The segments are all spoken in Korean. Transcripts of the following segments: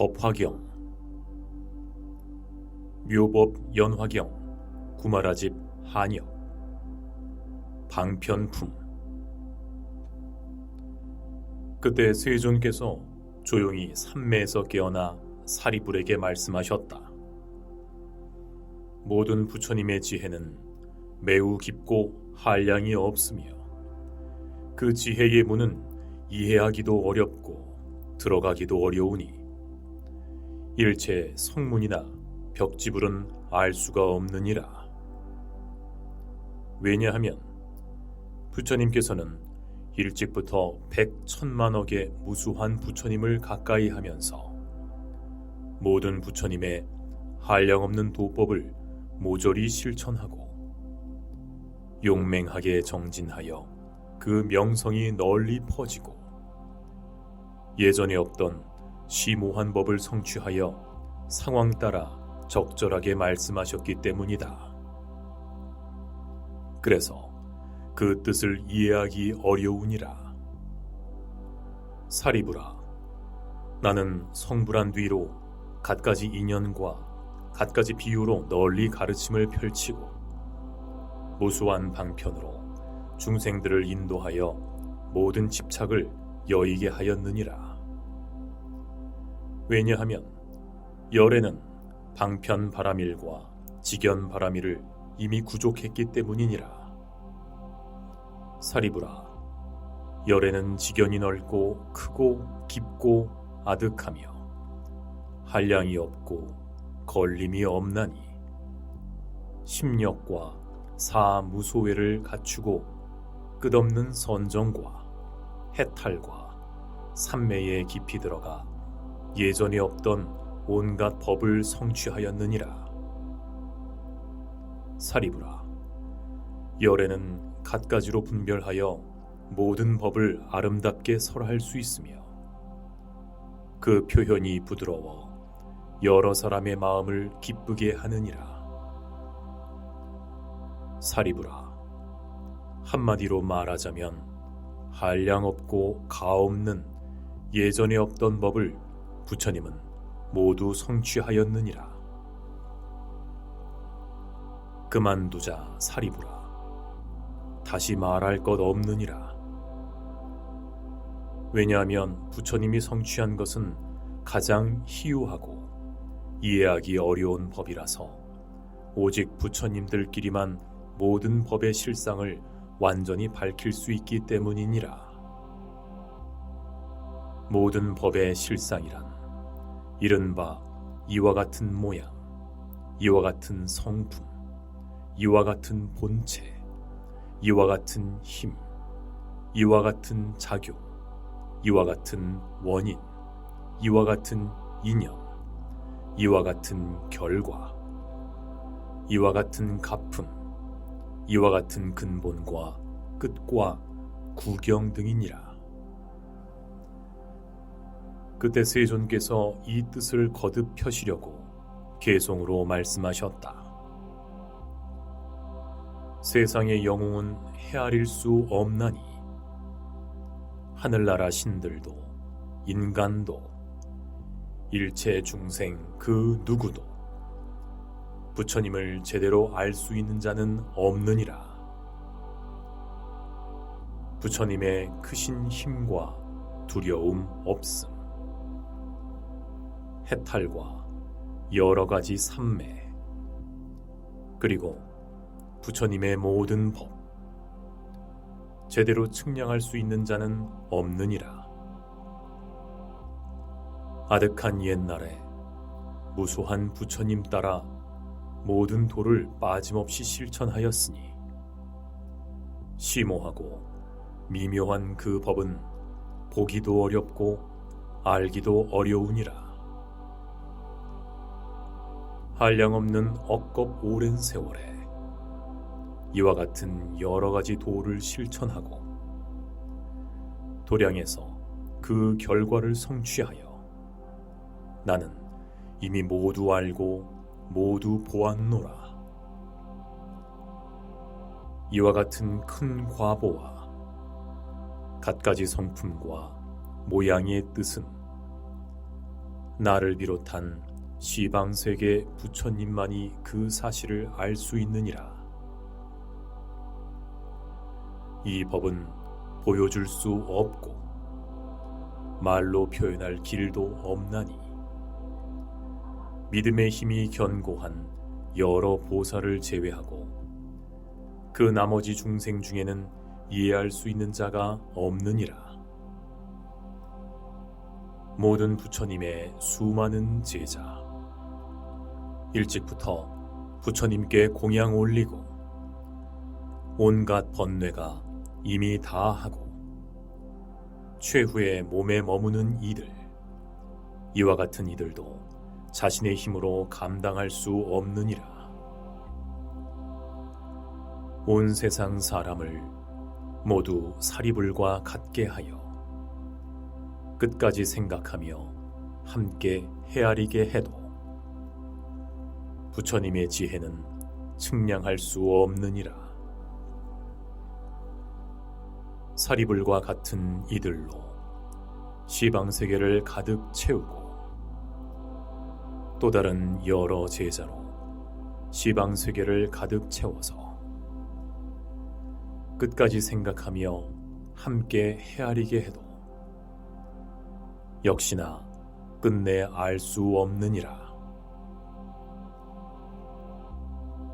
법화경, 묘법 연화경, 구마라집 한역, 방편품. 그때 세존께서 조용히 산매에서 깨어나 사리불에게 말씀하셨다. 모든 부처님의 지혜는 매우 깊고 한량이 없으며 그 지혜의 문은 이해하기도 어렵고 들어가기도 어려우니 일체 성문이나 벽지불은 알 수가 없느니라. 왜냐하면 부처님께서는 일찍부터 100,000,000억의 무수한 부처님을 가까이 하면서 모든 부처님의 한량없는 도법을 모조리 실천하고 용맹하게 정진하여 그 명성이 널리 퍼지고 예전에 없던 심오한 법을 성취하여 상황 따라 적절하게 말씀하셨기 때문이다. 그래서 그 뜻을 이해하기 어려우니라. 사리불아, 나는 성불한 뒤로 갖가지 인연과 갖가지 비유로 널리 가르침을 펼치고 무수한 방편으로 중생들을 인도하여 모든 집착을 여의게 하였느니라. 왜냐하면 열에는 방편 바라밀과 직연 바라밀을 이미 구족했기 때문이니라. 사리불아, 열에는 직연이 넓고 크고 깊고 아득하며 한량이 없고 걸림이 없나니 심력과 사무소회를 갖추고 끝없는 선정과 해탈과 삼매에 깊이 들어가 예전에 없던 온갖 법을 성취하였느니라. 사리불아, 열에는 갖가지로 분별하여 모든 법을 아름답게 설할 수 있으며 그 표현이 부드러워 여러 사람의 마음을 기쁘게 하느니라. 사리불아, 한마디로 말하자면 한량 없고 가없는 예전에 없던 법을 부처님은 모두 성취하였느니라. 그만두자 사리불아, 다시 말할 것 없느니라. 왜냐하면 부처님이 성취한 것은 가장 희유하고 이해하기 어려운 법이라서 오직 부처님들끼리만 모든 법의 실상을 완전히 밝힐 수 있기 때문이니라. 모든 법의 실상이란 이른바 이와 같은 모양, 이와 같은 성품, 이와 같은 본체, 이와 같은 힘, 이와 같은 작용, 이와 같은 원인, 이와 같은 인연, 이와 같은 결과, 이와 같은 가품, 이와 같은 근본과 끝과 구경 등이니라. 그때 세존께서 이 뜻을 거듭 펴시려고 개송으로 말씀하셨다. 세상의 영웅은 헤아릴 수 없나니 하늘나라 신들도 인간도 일체 중생 그 누구도 부처님을 제대로 알 수 있는 자는 없느니라. 부처님의 크신 힘과 두려움 없음, 해탈과 여러 가지 삼매, 그리고 부처님의 모든 법, 제대로 측량할 수 있는 자는 없느니라. 아득한 옛날에 무수한 부처님 따라 모든 도를 빠짐없이 실천하였으니 심오하고 미묘한 그 법은 보기도 어렵고 알기도 어려우니라. 한량없는 억겁 오랜 세월에 이와 같은 여러 가지 도를 실천하고 도량에서 그 결과를 성취하여 나는 이미 모두 알고 모두 보았노라. 이와 같은 큰 과보와 갖가지 성품과 모양의 뜻은 나를 비롯한 시방세계 부처님만이 그 사실을 알 수 있느니라. 이 법은 보여줄 수 없고 말로 표현할 길도 없나니 믿음의 힘이 견고한 여러 보살을 제외하고 그 나머지 중생 중에는 이해할 수 있는 자가 없느니라. 모든 부처님의 수많은 제자, 일찍부터 부처님께 공양 올리고 온갖 번뇌가 이미 다 하고 최후의 몸에 머무는 이들, 이와 같은 이들도 자신의 힘으로 감당할 수 없느니라. 온 세상 사람을 모두 사리불과 같게 하여 끝까지 생각하며 함께 헤아리게 해도 부처님의 지혜는 측량할 수 없느니라. 사리불과 같은 이들로 시방세계를 가득 채우고 또 다른 여러 제자로 시방세계를 가득 채워서 끝까지 생각하며 함께 헤아리게 해도 역시나 끝내 알 수 없느니라.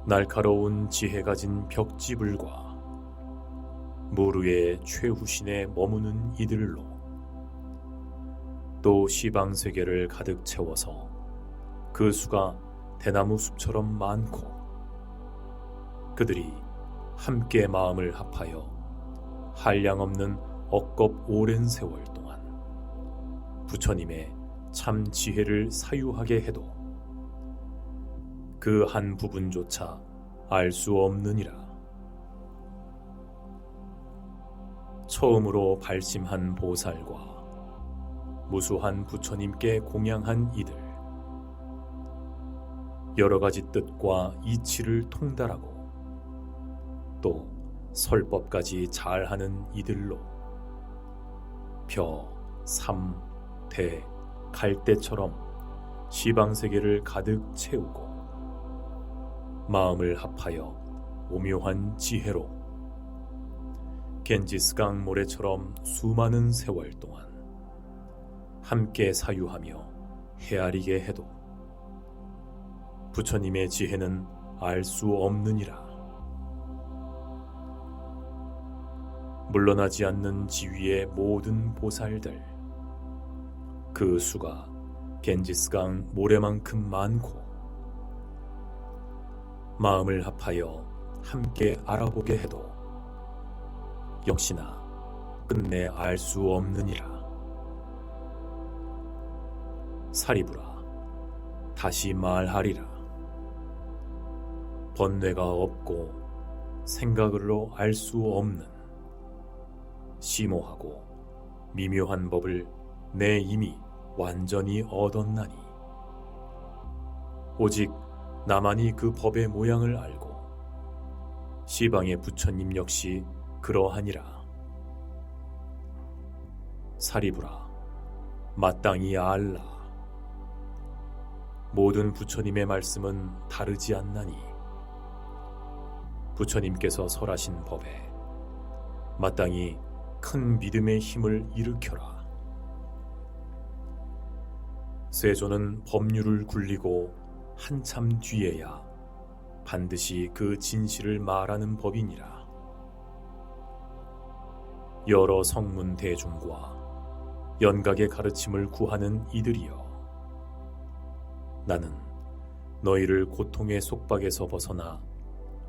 날카로운 지혜 가진 벽지불과 무르의 최후신에 머무는 이들로 또 시방세계를 가득 채워서 그 수가 대나무 숲처럼 많고 그들이 함께 마음을 합하여 한량없는 억겁 오랜 세월 동안 부처님의 참 지혜를 사유하게 해도 그 한 부분조차 알 수 없느니라. 처음으로 발심한 보살과 무수한 부처님께 공양한 이들, 여러 가지 뜻과 이치를 통달하고 또 설법까지 잘하는 이들로 벼, 삼, 대, 갈대처럼 시방세계를 가득 채우고 마음을 합하여 오묘한 지혜로 겐지스강 모래처럼 수많은 세월 동안 함께 사유하며 헤아리게 해도 부처님의 지혜는 알 수 없느니라. 물러나지 않는 지위의 모든 보살들, 그 수가 겐지스강 모래만큼 많고 마음을 합하여 함께 알아보게 해도 역시나 끝내 알 수 없느니라. 사리불아, 다시 말하리라. 번뇌가 없고 생각으로 알 수 없는 심오하고 미묘한 법을 내 이미 완전히 얻었나니 오직 나만이 그 법의 모양을 알고 시방의 부처님 역시 그러하니라. 사리불아, 마땅히 알라. 모든 부처님의 말씀은 다르지 않나니 부처님께서 설하신 법에 마땅히 큰 믿음의 힘을 일으켜라. 세존은 법률을 굴리고 한참 뒤에야 반드시 그 진실을 말하는 법이니라. 여러 성문 대중과 연각의 가르침을 구하는 이들이여, 나는 너희를 고통의 속박에서 벗어나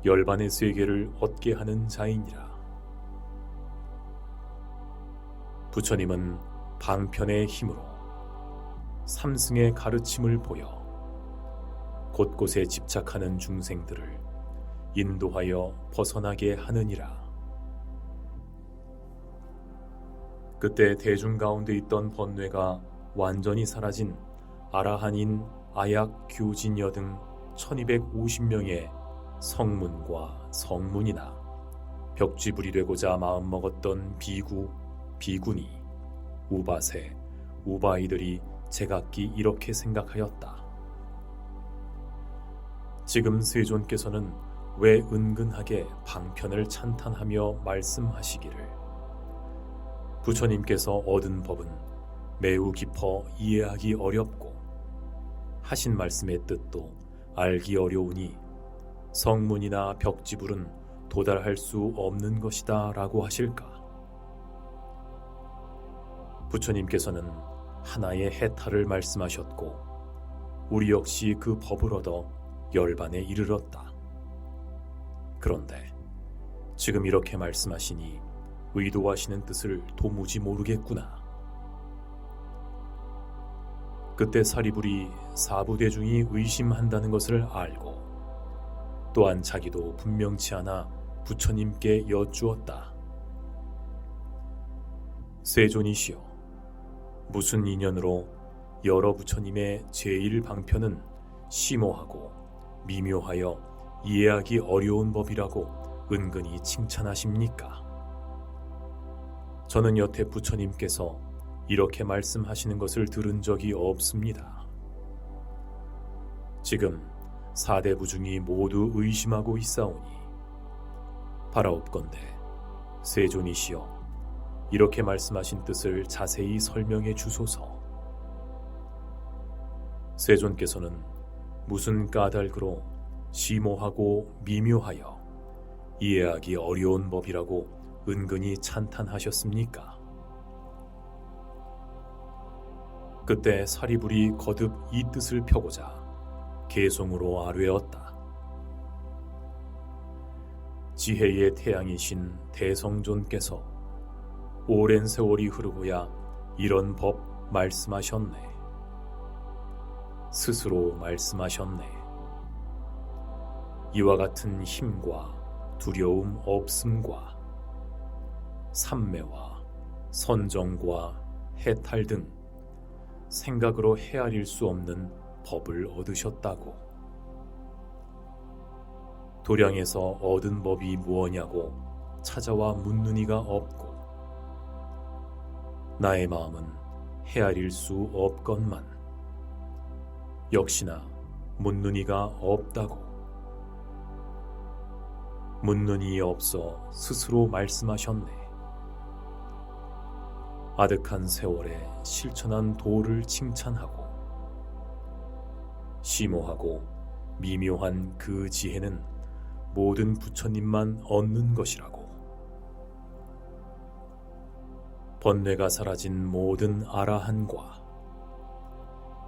열반의 세계를 얻게 하는 자이니라. 부처님은 방편의 힘으로 삼승의 가르침을 보여 곳곳에 집착하는 중생들을 인도하여 벗어나게 하느니라. 그때 대중 가운데 있던 번뇌가 완전히 사라진 아라한인 아약 교진여 등 1250명의 성문과 성문이나 벽지불이 되고자 마음먹었던 비구, 비구니, 우바세, 우바이들이 제각기 이렇게 생각하였다. 지금 세존께서는 왜 은근하게 방편을 찬탄하며 말씀하시기를 부처님께서 얻은 법은 매우 깊어 이해하기 어렵고 하신 말씀의 뜻도 알기 어려우니 성문이나 벽지불은 도달할 수 없는 것이다 라고 하실까? 부처님께서는 하나의 해탈을 말씀하셨고 우리 역시 그 법을 얻어 열반에 이르렀다. 그런데 지금 이렇게 말씀하시니 의도하시는 뜻을 도무지 모르겠구나. 그때 사리불이 사부대중이 의심한다는 것을 알고 또한 자기도 분명치 않아 부처님께 여쭈었다. 세존이시여, 무슨 인연으로 여러 부처님의 제1방편은 심오하고 미묘하여 이해하기 어려운 법이라고 은근히 칭찬하십니까? 저는 여태 부처님께서 이렇게 말씀하시는 것을 들은 적이 없습니다. 지금 사대부중이 모두 의심하고 있사오니 바라옵건대 세존이시여, 이렇게 말씀하신 뜻을 자세히 설명해 주소서. 세존께서는 무슨 까닭으로 심오하고 미묘하여 이해하기 어려운 법이라고 은근히 찬탄하셨습니까? 그때 사리불이 거듭 이 뜻을 펴고자 개송으로 아뢰었다. 지혜의 태양이신 대성존께서 오랜 세월이 흐르고야 이런 법 말씀하셨네. 스스로 말씀하셨네. 이와 같은 힘과 두려움 없음과 삼매와 선정과 해탈 등 생각으로 헤아릴 수 없는 법을 얻으셨다고. 도량에서 얻은 법이 무엇냐고 찾아와 묻는 이가 없고 나의 마음은 헤아릴 수 없건만 역시나 묻는 이가 없다고. 묻는 이 없어 스스로 말씀하셨네. 아득한 세월에 실천한 도를 칭찬하고 심오하고 미묘한 그 지혜는 모든 부처님만 얻는 것이라고. 번뇌가 사라진 모든 아라한과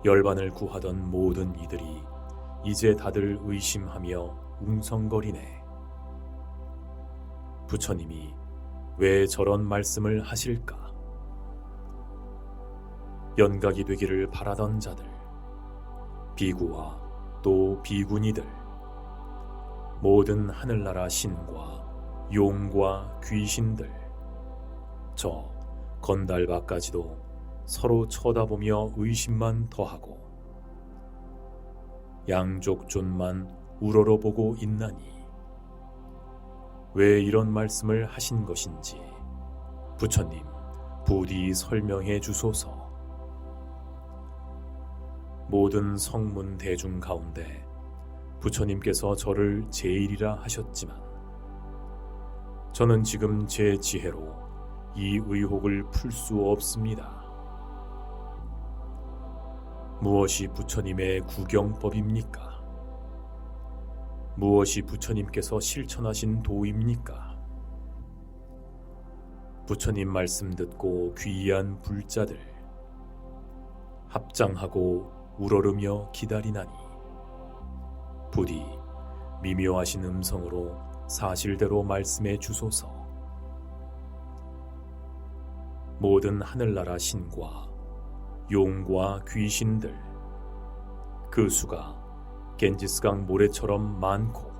열반을 구하던 모든 이들이 이제 다들 의심하며 웅성거리네. 부처님이 왜 저런 말씀을 하실까? 연각이 되기를 바라던 자들, 비구와 또 비구니들, 모든 하늘나라 신과 용과 귀신들, 저 건달바까지도 서로 쳐다보며 의심만 더하고 양족존만 우러러보고 있나니 왜 이런 말씀을 하신 것인지 부처님 부디 설명해 주소서. 모든 성문 대중 가운데 부처님께서 저를 제일이라 하셨지만 저는 지금 제 지혜로 이 의혹을 풀 수 없습니다. 무엇이 부처님의 구경법입니까? 무엇이 부처님께서 실천하신 도입니까? 부처님 말씀 듣고 귀의한 불자들 합장하고 우러르며 기다리나니 부디 미묘하신 음성으로 사실대로 말씀해 주소서. 모든 하늘나라 신과 용과 귀신들, 그 수가 겐지스강 모래처럼 많고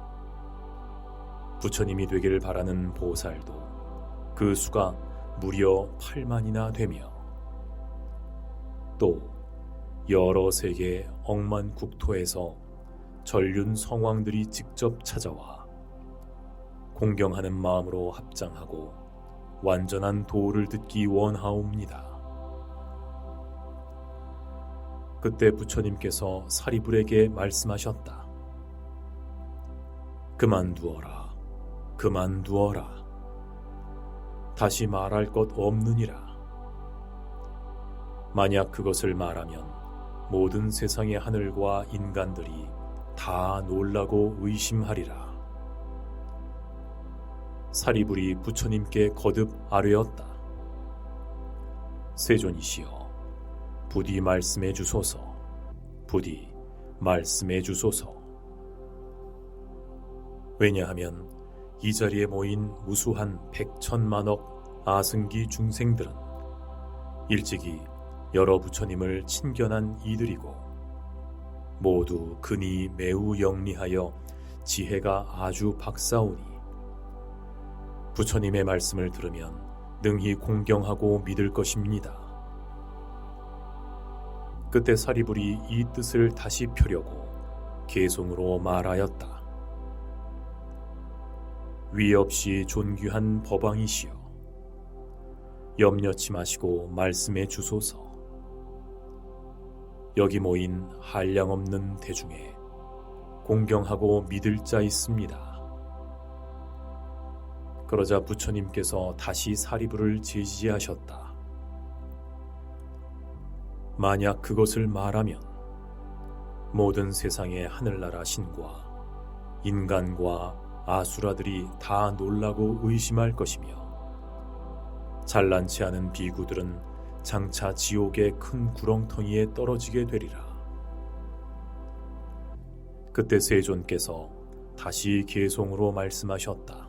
부처님이 되길 바라는 보살도 그 수가 무려 8만이나 되며 또 여러 세계 억만 국토에서 전륜 성왕들이 직접 찾아와 공경하는 마음으로 합장하고 완전한 도를 듣기 원하옵니다. 그때 부처님께서 사리불에게 말씀하셨다. 그만두어라, 그만두어라. 다시 말할 것 없느니라. 만약 그것을 말하면 모든 세상의 하늘과 인간들이 다 놀라고 의심하리라. 사리불이 부처님께 거듭 아뢰었다. 세존이시여, 부디 말씀해 주소서. 부디 말씀해 주소서. 왜냐하면 이 자리에 모인 무수한 백천만억 아승기 중생들은 일찍이 여러 부처님을 친견한 이들이고 모두 근이 매우 영리하여 지혜가 아주 박사오니 부처님의 말씀을 들으면 능히 공경하고 믿을 것입니다. 그때 사리불이 이 뜻을 다시 펴려고 개송으로 말하였다. 위 없이 존귀한 법왕이시여, 염려치 마시고 말씀해 주소서. 여기 모인 한량없는 대중에 공경하고 믿을 자 있습니다. 그러자 부처님께서 다시 사리불을 제지하셨다. 만약 그것을 말하면 모든 세상의 하늘나라 신과 인간과 아수라들이 다 놀라고 의심할 것이며 잘난치 않은 비구들은 장차 지옥의 큰 구렁텅이에 떨어지게 되리라. 그때 세존께서 다시 개송으로 말씀하셨다.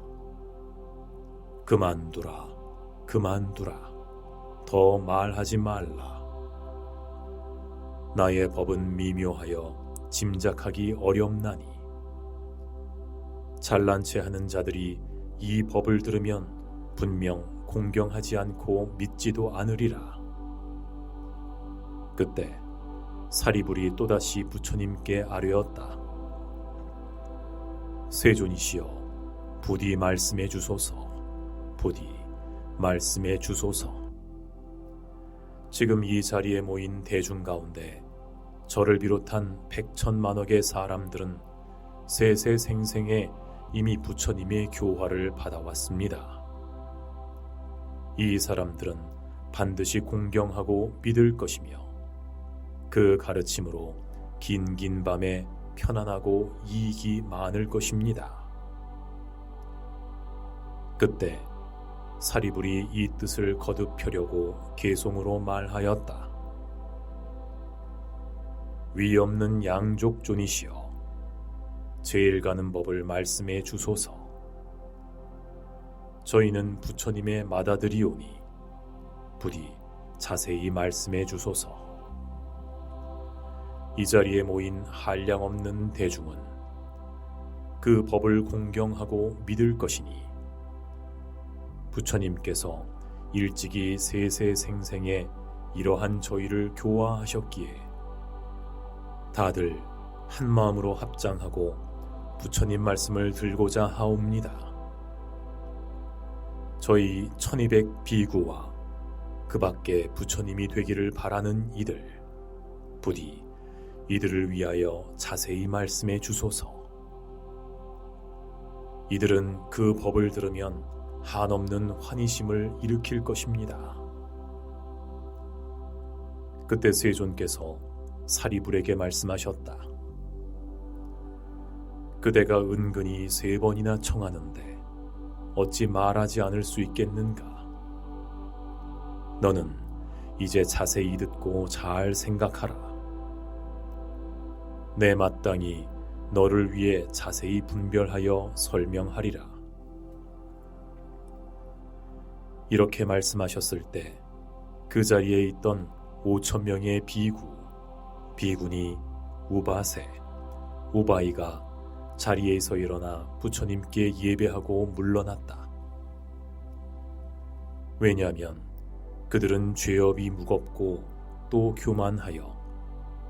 그만두라, 그만두라. 더 말하지 말라. 나의 법은 미묘하여 짐작하기 어렵나니 잘난체 하는 자들이 이 법을 들으면 분명 공경하지 않고 믿지도 않으리라. 그때 사리불이 또다시 부처님께 아뢰었다. 세존이시여, 부디 말씀해 주소서. 부디 말씀해 주소서. 지금 이 자리에 모인 대중 가운데 저를 비롯한 백천만억의 사람들은 세세생생에 이미 부처님의 교화를 받아왔습니다. 이 사람들은 반드시 공경하고 믿을 것이며 그 가르침으로 긴긴 밤에 편안하고 이익이 많을 것입니다. 그때 사리불이 이 뜻을 거듭 펴려고 개송으로 말하였다. 위 없는 양족존이시여, 제일 가는 법을 말씀해 주소서. 저희는 부처님의 맏아들이오니 부디 자세히 말씀해 주소서. 이 자리에 모인 한량없는 대중은 그 법을 공경하고 믿을 것이니 부처님께서 일찍이 세세생생에 이러한 저희를 교화하셨기에 다들 한 마음으로 합장하고 부처님 말씀을 들고자 하옵니다. 저희 1200 비구와 그 밖에 부처님이 되기를 바라는 이들, 부디 이들을 위하여 자세히 말씀해 주소서. 이들은 그 법을 들으면 한없는 환희심을 일으킬 것입니다. 그때 세존께서 사리불에게 말씀하셨다. 그대가 은근히 3번이나 청하는데 어찌 말하지 않을 수 있겠는가? 너는 이제 자세히 듣고 잘 생각하라. 내 마땅히 너를 위해 자세히 분별하여 설명하리라. 이렇게 말씀하셨을 때 그 자리에 있던 5,000명의 비군이 우바세, 우바이가 자리에서 일어나 부처님께 예배하고 물러났다. 왜냐하면 그들은 죄업이 무겁고 또 교만하여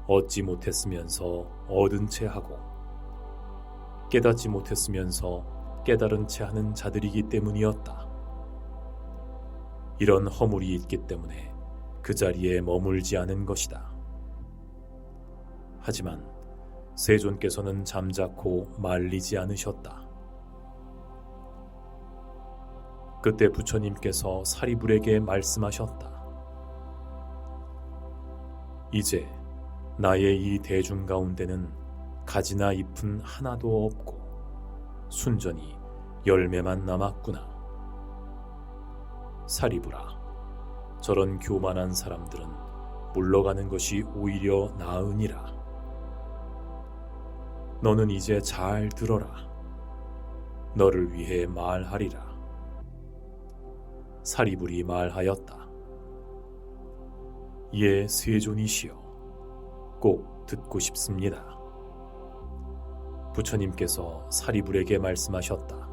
얻지 못했으면서 얻은 채 하고 깨닫지 못했으면서 깨달은 채 하는 자들이기 때문이었다. 이런 허물이 있기 때문에 그 자리에 머물지 않은 것이다. 하지만 세존께서는 잠자코 말리지 않으셨다. 그때 부처님께서 사리불에게 말씀하셨다. 이제 나의 이 대중 가운데는 가지나 잎은 하나도 없고 순전히 열매만 남았구나. 사리불아, 저런 교만한 사람들은 물러가는 것이 오히려 나으니라. 너는 이제 잘 들어라. 너를 위해 말하리라. 사리불이 말하였다. 예, 세존이시여, 꼭 듣고 싶습니다. 부처님께서 사리불에게 말씀하셨다.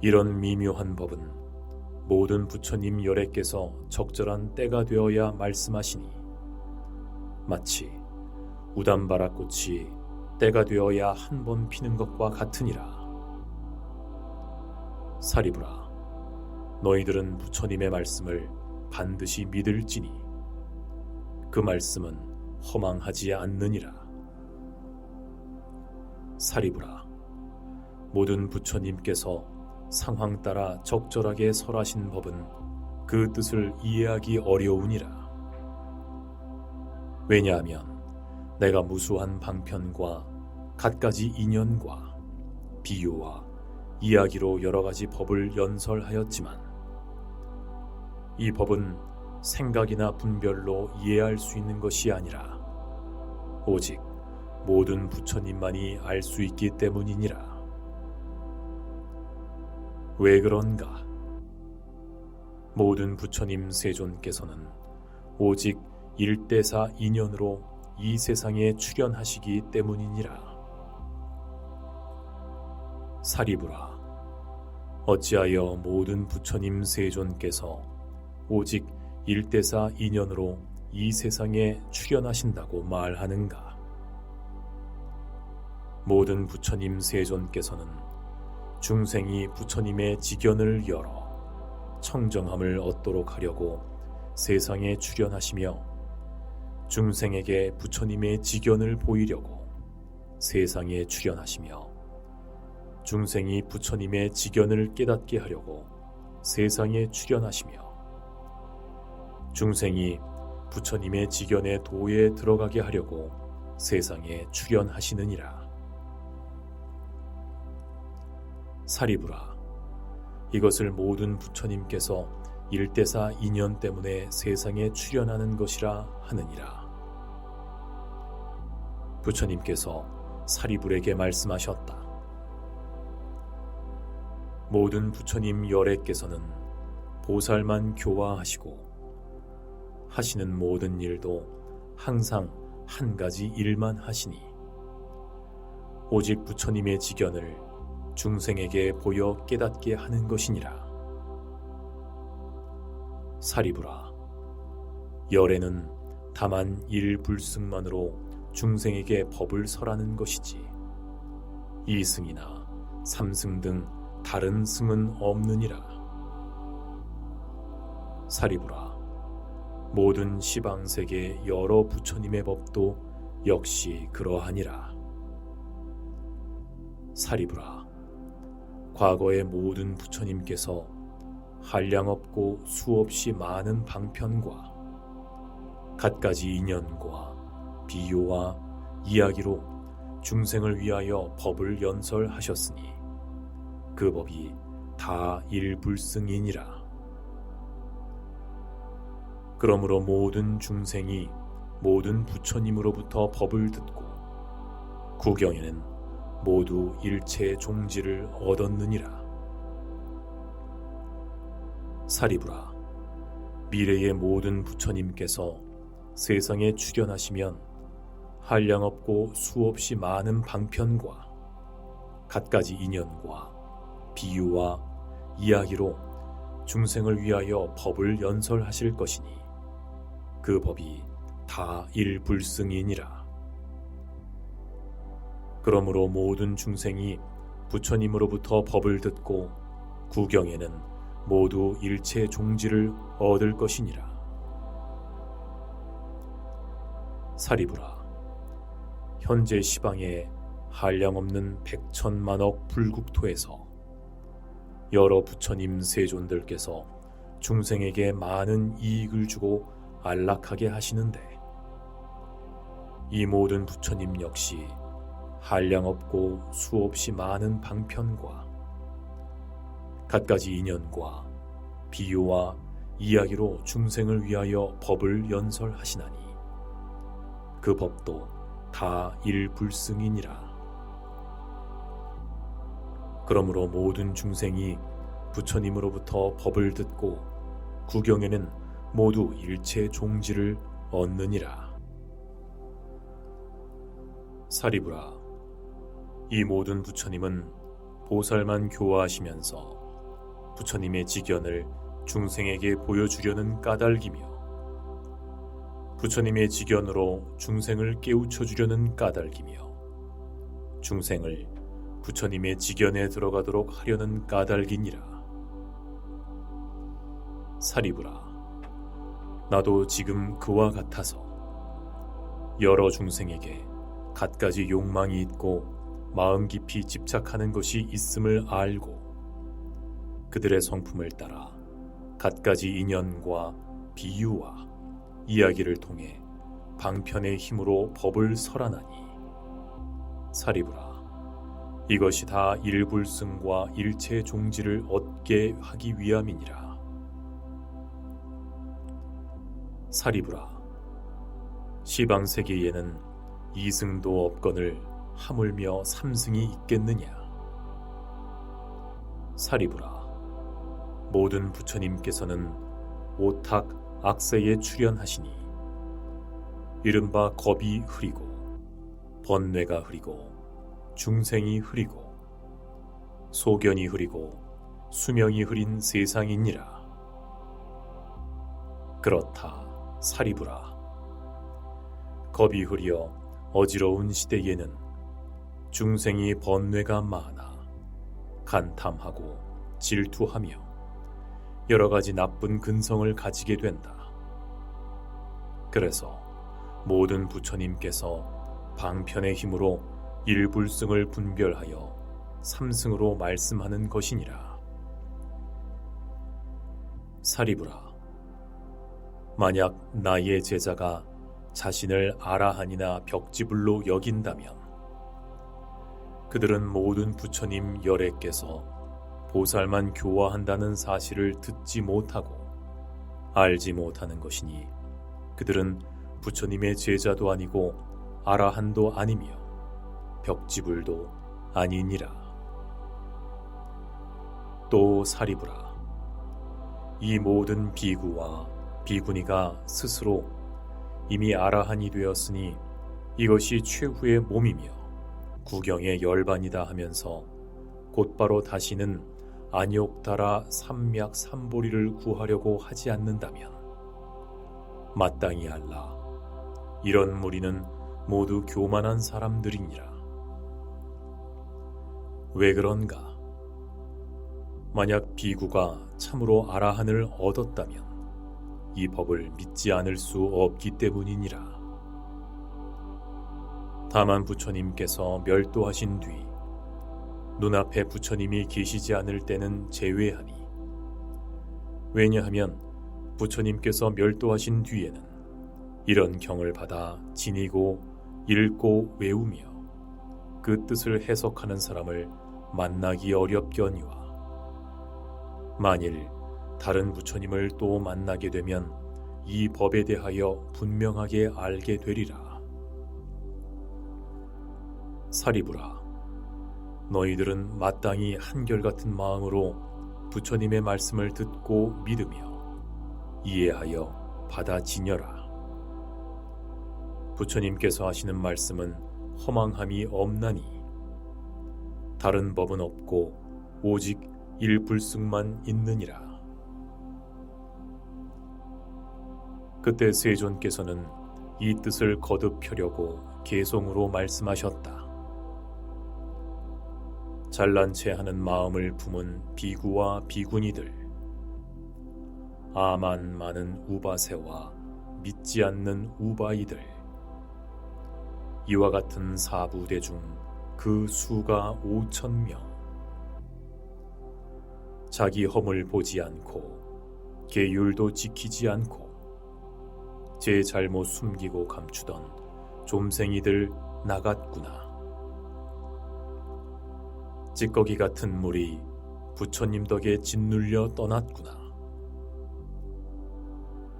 이런 미묘한 법은 모든 부처님 열애께서 적절한 때가 되어야 말씀하시니 마치 우담바라꽃이 때가 되어야 한 번 피는 것과 같으니라. 사리불아, 너희들은 부처님의 말씀을 반드시 믿을지니 그 말씀은 허망하지 않느니라. 사리불아, 모든 부처님께서 상황 따라 적절하게 설하신 법은 그 뜻을 이해하기 어려우니라. 왜냐하면 내가 무수한 방편과 갖가지 인연과 비유와 이야기로 여러 가지 법을 연설하였지만 이 법은 생각이나 분별로 이해할 수 있는 것이 아니라 오직 모든 부처님만이 알 수 있기 때문이니라. 왜 그런가? 모든 부처님 세존께서는 오직 일대사 인연으로 이 세상에 출현하시기 때문이니라. 사리불아, 어찌하여 모든 부처님 세존께서 오직 일대사 인연으로 이 세상에 출현하신다고 말하는가? 모든 부처님 세존께서는 중생이 부처님의 지견을 열어 청정함을 얻도록 하려고 세상에 출현하시며 중생에게 부처님의 지견을 보이려고 세상에 출현하시며 중생이 부처님의 지견을 깨닫게 하려고 세상에 출현하시며 중생이 부처님의 지견의 도에 들어가게 하려고 세상에 출현하시느니라. 사리불아, 이것을 모든 부처님께서 일대사 인연 때문에 세상에 출현하는 것이라 하느니라. 부처님께서 사리불에게 말씀하셨다. 모든 부처님 열애께서는 보살만 교화하시고 하시는 모든 일도 항상 한 가지 일만 하시니 오직 부처님의 지견을 중생에게 보여 깨닫게 하는 것이니라. 사리불아, 열애는 다만 일불승만으로 중생에게 법을 설하는 것이지 이승이나 삼승 등 다른 승은 없느니라. 사리불아, 모든 시방세계 여러 부처님의 법도 역시 그러하니라. 사리불아, 과거의 모든 부처님께서 한량없고 수없이 많은 방편과 갖가지 인연과 비유와 이야기로 중생을 위하여 법을 연설하셨으니 그 법이 다 일불승이니라. 그러므로 모든 중생이 모든 부처님으로부터 법을 듣고 구경에는 모두 일체의 종지를 얻었느니라. 사리불아, 미래의 모든 부처님께서 세상에 출현하시면 한량없고 수없이 많은 방편과 갖가지 인연과 비유와 이야기로 중생을 위하여 법을 연설하실 것이니 그 법이 다 일불승이니라. 그러므로 모든 중생이 부처님으로부터 법을 듣고 구경에는 모두 일체 종지를 얻을 것이니라. 사리부라, 현재 시방에 한량없는 백천만억 불국토에서 여러 부처님 세존들께서 중생에게 많은 이익을 주고 안락하게 하시는데, 이 모든 부처님 역시 한량없고 수없이 많은 방편과 갖가지 인연과 비유와 이야기로 중생을 위하여 법을 연설하시나니 그 법도 다 일불승이니라. 그러므로 모든 중생이 부처님으로부터 법을 듣고 구경에는 모두 일체 종지를 얻느니라. 사리부라, 이 모든 부처님은 보살만 교화하시면서 부처님의 직연을 중생에게 보여주려는 까닭이며 부처님의 직연으로 중생을 깨우쳐 주려는 까닭이며 중생을 부처님의 직연에 들어가도록 하려는 까닭이니라. 사리부라, 나도 지금 그와 같아서 여러 중생에게 갖가지 욕망이 있고 마음 깊이 집착하는 것이 있음을 알고 그들의 성품을 따라 갖가지 인연과 비유와 이야기를 통해 방편의 힘으로 법을 설하나니 사리부라, 이것이 다 일불승과 일체 종지를 얻게 하기 위함이니라. 사리부라, 시방세계에는 이승도 없거늘 하물며 삼승이 있겠느냐. 사리부라, 모든 부처님께서는 오탁 악세에 출연하시니 이른바 겁이 흐리고 번뇌가 흐리고 중생이 흐리고 소견이 흐리고 수명이 흐린 세상이니라. 그렇다 사리부라, 겁이 흐려 어지러운 시대에는 중생이 번뇌가 많아 간탐하고 질투하며 여러 가지 나쁜 근성을 가지게 된다. 그래서 모든 부처님께서 방편의 힘으로 일불승을 분별하여 삼승으로 말씀하는 것이니라. 사리부라, 만약 나의 제자가 자신을 아라한이나 벽지불로 여긴다면 그들은 모든 부처님 열애께서 보살만 교화한다는 사실을 듣지 못하고 알지 못하는 것이니 그들은 부처님의 제자도 아니고 아라한도 아니며 벽지불도 아니니라. 또 사리부라, 이 모든 비구와 비구니가 스스로 이미 아라한이 되었으니 이것이 최후의 몸이며 구경의 열반이다 하면서 곧바로 다시는 안욕다라 삼맥 삼보리를 구하려고 하지 않는다면 마땅히 알라, 이런 무리는 모두 교만한 사람들이니라. 왜 그런가? 만약 비구가 참으로 아라한을 얻었다면 이 법을 믿지 않을 수 없기 때문이니라. 다만 부처님께서 멸도하신 뒤 눈앞에 부처님이 계시지 않을 때는 제외하니, 왜냐하면 부처님께서 멸도하신 뒤에는 이런 경을 받아 지니고 읽고 외우며 그 뜻을 해석하는 사람을 만나기 어렵거니와 만일 다른 부처님을 또 만나게 되면 이 법에 대하여 분명하게 알게 되리라. 사리부라, 너희들은 마땅히 한결같은 마음으로 부처님의 말씀을 듣고 믿으며 이해하여 받아지녀라. 부처님께서 하시는 말씀은 허망함이 없나니 다른 법은 없고 오직 일불승만 있느니라. 그때 세존께서는 이 뜻을 거듭 펴려고 개송으로 말씀하셨다. 잘난 체 하는 마음을 품은 비구와 비구니들, 아만 많은 우바세와 믿지 않는 우바이들, 이와 같은 사부대 중 그 수가 5,000명. 자기 허물 보지 않고 계율도 지키지 않고 제 잘못 숨기고 감추던 좀생이들 나갔구나. 찌꺼기 같은 물이 부처님 덕에 짓눌려 떠났구나.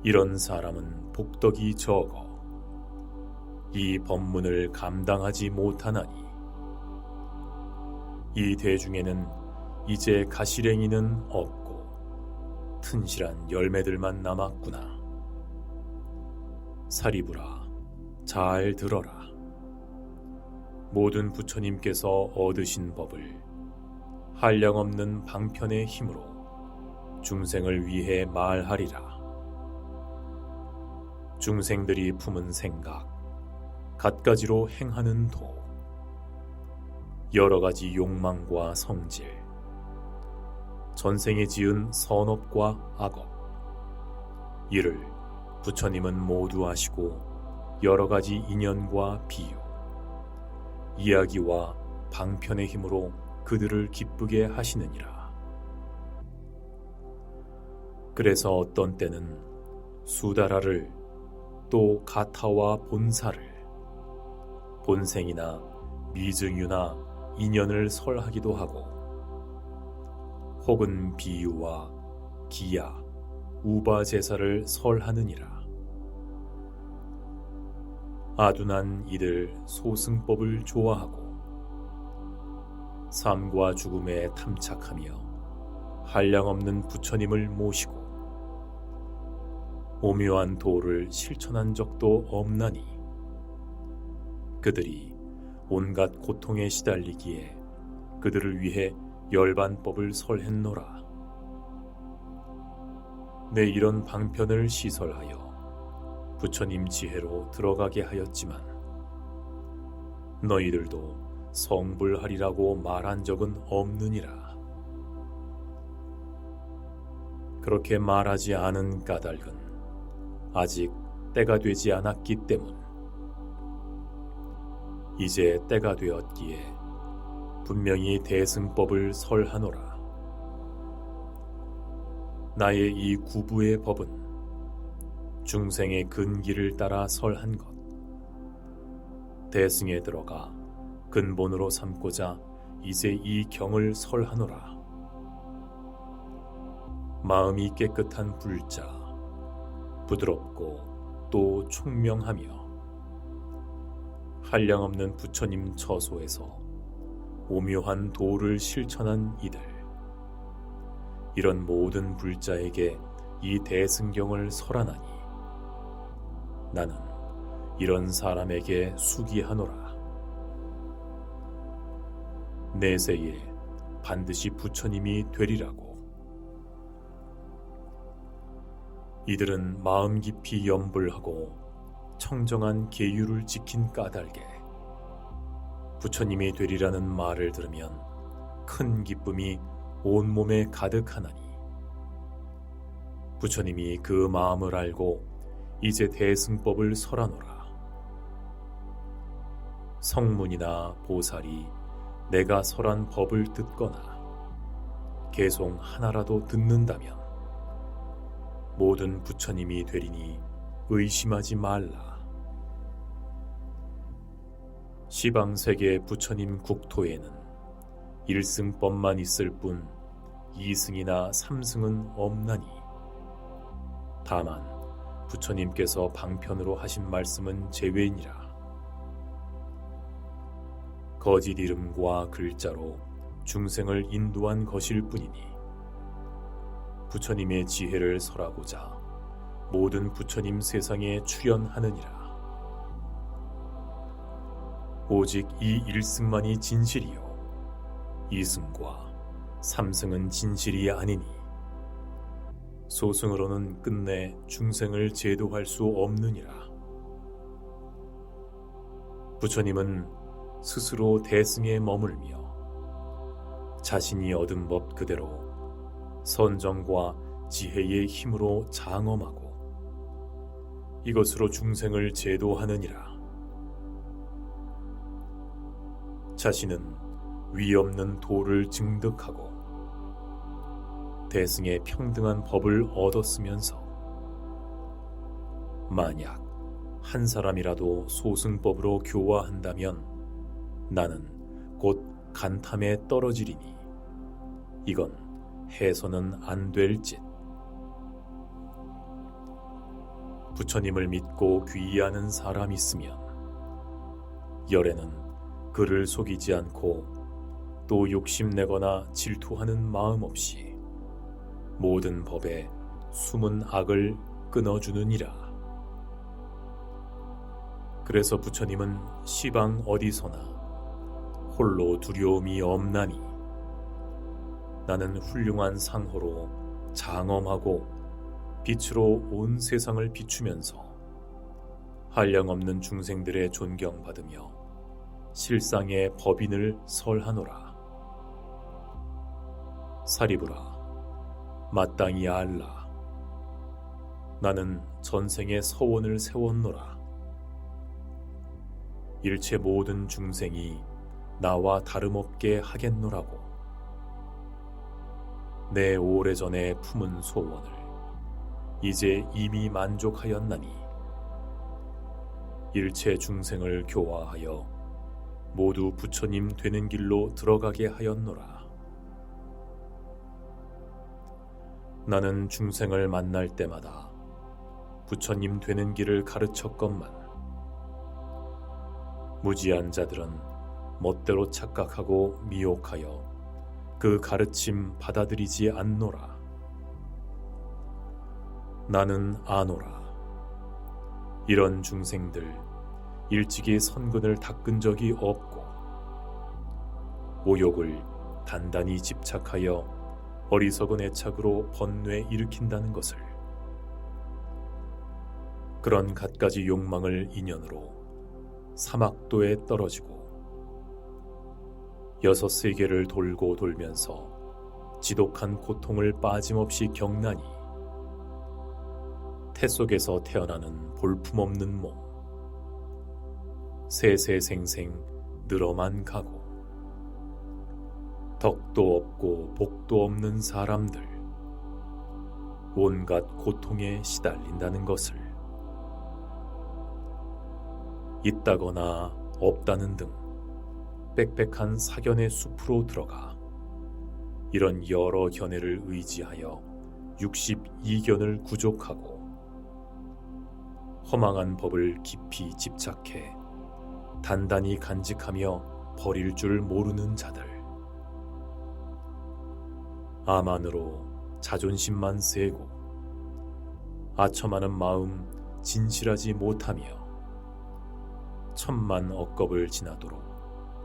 이런 사람은 복덕이 적어 이 법문을 감당하지 못하나니 이 대중에는 이제 가시랭이는 없고 튼실한 열매들만 남았구나. 사리부라, 잘 들어라. 모든 부처님께서 얻으신 법을 한량없는 방편의 힘으로 중생을 위해 말하리라. 중생들이 품은 생각, 갖가지로 행하는 도, 여러 가지 욕망과 성질, 전생에 지은 선업과 악업, 이를 부처님은 모두 아시고 여러 가지 인연과 비유, 이야기와 방편의 힘으로 그들을 기쁘게 하시느니라. 그래서 어떤 때는 수다라를 또 가타와 본사를 본생이나 미증유나 인연을 설하기도 하고 혹은 비유와 기야, 우바 제사를 설하느니라. 아둔한 이들 소승법을 좋아하고 삶과 죽음에 탐착하며 한량없는 부처님을 모시고 오묘한 도를 실천한 적도 없나니 그들이 온갖 고통에 시달리기에 그들을 위해 열반법을 설했노라. 내 이런 방편을 시설하여 부처님 지혜로 들어가게 하였지만 너희들도 성불하리라고 말한 적은 없느니라. 그렇게 말하지 않은 까닭은 아직 때가 되지 않았기 때문. 이제 때가 되었기에 분명히 대승법을 설하노라. 나의 이 구부의 법은 중생의 근기를 따라 설한 것, 대승에 들어가 근본으로 삼고자 이제 이 경을 설하노라. 마음이 깨끗한 불자, 부드럽고 또 총명하며 한량없는 부처님 처소에서 오묘한 도를 실천한 이들, 이런 모든 불자에게 이 대승경을 설하나니 나는 이런 사람에게 수기하노라. 내세에 반드시 부처님이 되리라고. 이들은 마음 깊이 염불하고 청정한 계율을 지킨 까닭에 부처님이 되리라는 말을 들으면 큰 기쁨이 온몸에 가득하나니 부처님이 그 마음을 알고 이제 대승법을 설하노라. 성문이나 보살이 내가 설한 법을 듣거나 개송 하나라도 듣는다면 모든 부처님이 되리니 의심하지 말라. 시방세계 부처님 국토에는 1승법만 있을 뿐 2승이나 3승은 없나니 다만 부처님께서 방편으로 하신 말씀은 제외니라. 거짓 이름과 글자로 중생을 인도한 것일 뿐이니 부처님의 지혜를 설하고자 모든 부처님 세상에 출현하느니라. 오직 이 1승만이 진실이요 2승과 3승은 진실이 아니니 소승으로는 끝내 중생을 제도할 수 없느니라. 부처님은 스스로 대승에 머물며 자신이 얻은 법 그대로 선정과 지혜의 힘으로 장엄하고 이것으로 중생을 제도하느니라. 자신은 위 없는 도를 증득하고 대승의 평등한 법을 얻었으면서 만약 한 사람이라도 소승법으로 교화한다면 나는 곧 간탐에 떨어지리니 이건 해서는 안 될 짓. 부처님을 믿고 귀의하는 사람 있으면 열에는 그를 속이지 않고 또 욕심내거나 질투하는 마음 없이 모든 법에 숨은 악을 끊어주느니라. 그래서 부처님은 시방 어디서나 홀로 두려움이 없나니 나는 훌륭한 상호로 장엄하고 빛으로 온 세상을 비추면서 한량없는 중생들의 존경받으며 실상의 법인을 설하노라. 사리부라, 마땅히 알라. 나는 전생에 서원을 세웠노라. 일체 모든 중생이 나와 다름없게 하겠노라고. 내 오래전에 품은 소원을 이제 이미 만족하였나니 일체 중생을 교화하여 모두 부처님 되는 길로 들어가게 하였노라. 나는 중생을 만날 때마다 부처님 되는 길을 가르쳤건만 무지한 자들은 멋대로 착각하고 미혹하여 그 가르침 받아들이지 않노라. 나는 아노라. 이런 중생들 일찍이 선근을 닦은 적이 없고 오욕을 단단히 집착하여 어리석은 애착으로 번뇌 일으킨다는 것을, 그런 갖가지 욕망을 인연으로 사막도에 떨어지고 여섯 세계를 돌고 돌면서 지독한 고통을 빠짐없이 겪나니 태 속에서 태어나는 볼품없는 몸, 세세생생 늘어만 가고 덕도 없고 복도 없는 사람들, 온갖 고통에 시달린다는 것을, 있다거나 없다는 등 빽빽한 사견의 숲으로 들어가 이런 여러 견해를 의지하여 62견을 구족하고 허망한 법을 깊이 집착해 단단히 간직하며 버릴 줄 모르는 자들, 아만으로 자존심만 세고 아첨하는 마음 진실하지 못하며 천만 억겁을 지나도록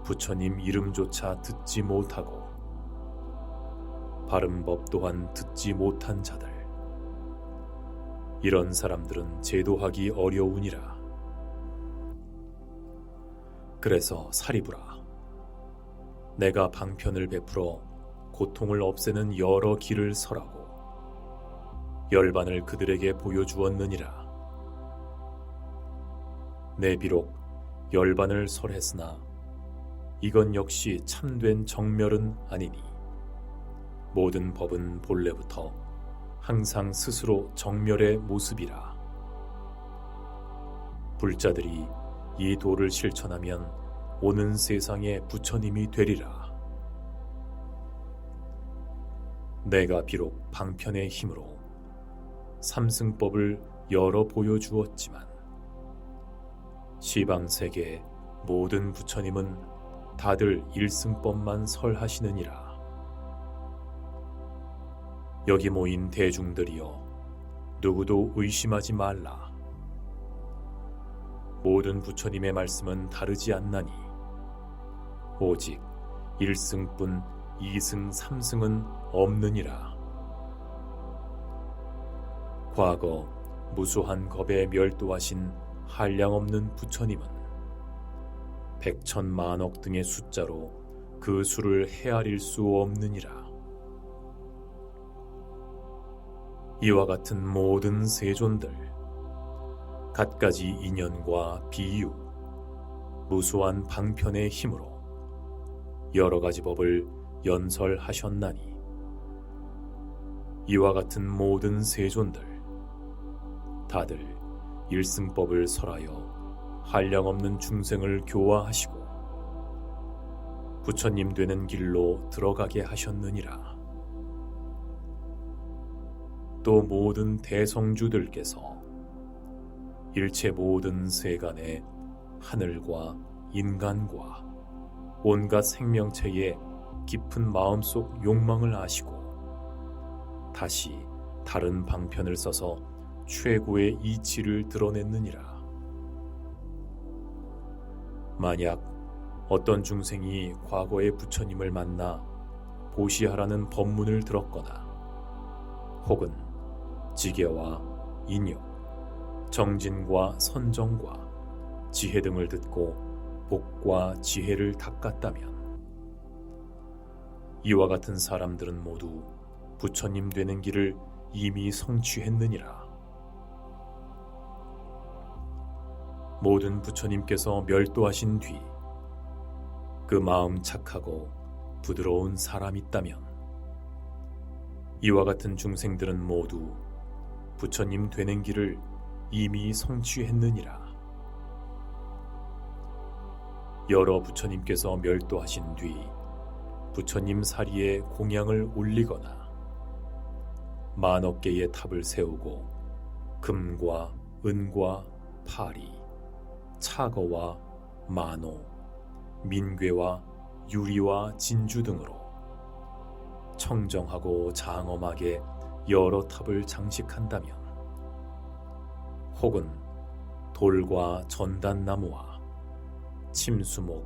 부처님 이름조차 듣지 못하고 바른 법 또한 듣지 못한 자들, 이런 사람들은 제도하기 어려우니라. 그래서 사리부라, 내가 방편을 베풀어 고통을 없애는 여러 길을 설하고 열반을 그들에게 보여주었느니라. 내 비록 열반을 설했으나 이건 역시 참된 정멸은 아니니 모든 법은 본래부터 항상 스스로 정멸의 모습이라. 불자들이 이 도를 실천하면 오는 세상에 부처님이 되리라. 내가 비록 방편의 힘으로 삼승법을 열어 보여주었지만 시방세계 모든 부처님은 다들 일승법만 설하시느니라. 여기 모인 대중들이여, 누구도 의심하지 말라. 모든 부처님의 말씀은 다르지 않나니 오직 1승뿐 2승, 3승은 없느니라. 과거 무수한 겁에 멸도하신 한량없는 부처님은 백천만억 등의 숫자로 그 수를 헤아릴 수 없느니라. 이와 같은 모든 세존들, 갖가지 인연과 비유, 무수한 방편의 힘으로 여러 가지 법을 연설하셨나니 이와 같은 모든 세존들 다들 일승법을 설하여 한량없는 중생을 교화하시고 부처님 되는 길로 들어가게 하셨느니라. 또 모든 대성주들께서 일체 모든 세간의 하늘과 인간과 온갖 생명체의 깊은 마음속 욕망을 아시고 다시 다른 방편을 써서 최고의 이치를 드러냈느니라. 만약 어떤 중생이 과거의 부처님을 만나 보시하라는 법문을 들었거나 혹은 지계와 인욕, 정진과 선정과 지혜 등을 듣고 복과 지혜를 닦았다면 이와 같은 사람들은 모두 부처님 되는 길을 이미 성취했느니라. 모든 부처님께서 멸도하신 뒤 그 마음 착하고 부드러운 사람이 있다면 이와 같은 중생들은 모두 부처님 되는 길을 이미 성취했느니라. 여러 부처님께서 멸도하신 뒤 부처님 사리에 공양을 올리거나 만억 개의 탑을 세우고 금과 은과 파리, 차거와 만호, 민괴와 유리와 진주 등으로 청정하고 장엄하게 여러 탑을 장식한다면 혹은 돌과 전단나무와 침수목,